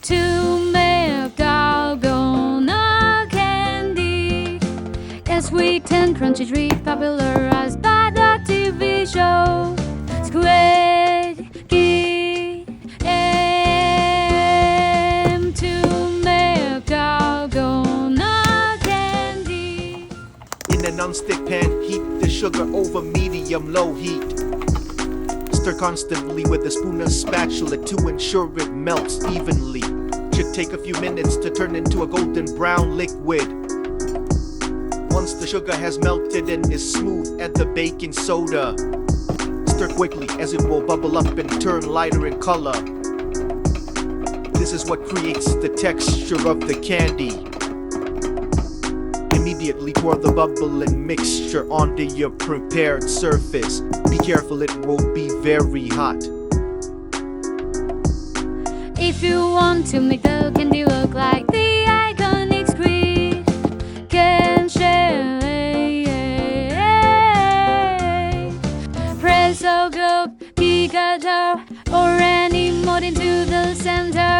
to make Dalgona candy. It's sweet and crunchy treat popularized by the TV show Squid Game to make Dalgona candy. In a non-stick pan, heat the sugar over medium-low heat. Stir constantly with a spoon or spatula to ensure it melts evenly. Should take a few minutes to turn into a golden brown liquid. Once the sugar has melted and is smooth, add the baking soda. Stir quickly as it will bubble up and turn lighter in color. This is what creates the texture of the candy. Immediately pour the bubbling mixture onto your prepared surface. Be careful, it will be very hot. If you want to make the candy look like the iconic squid can share, press or go, Pikachu or any mod into the center.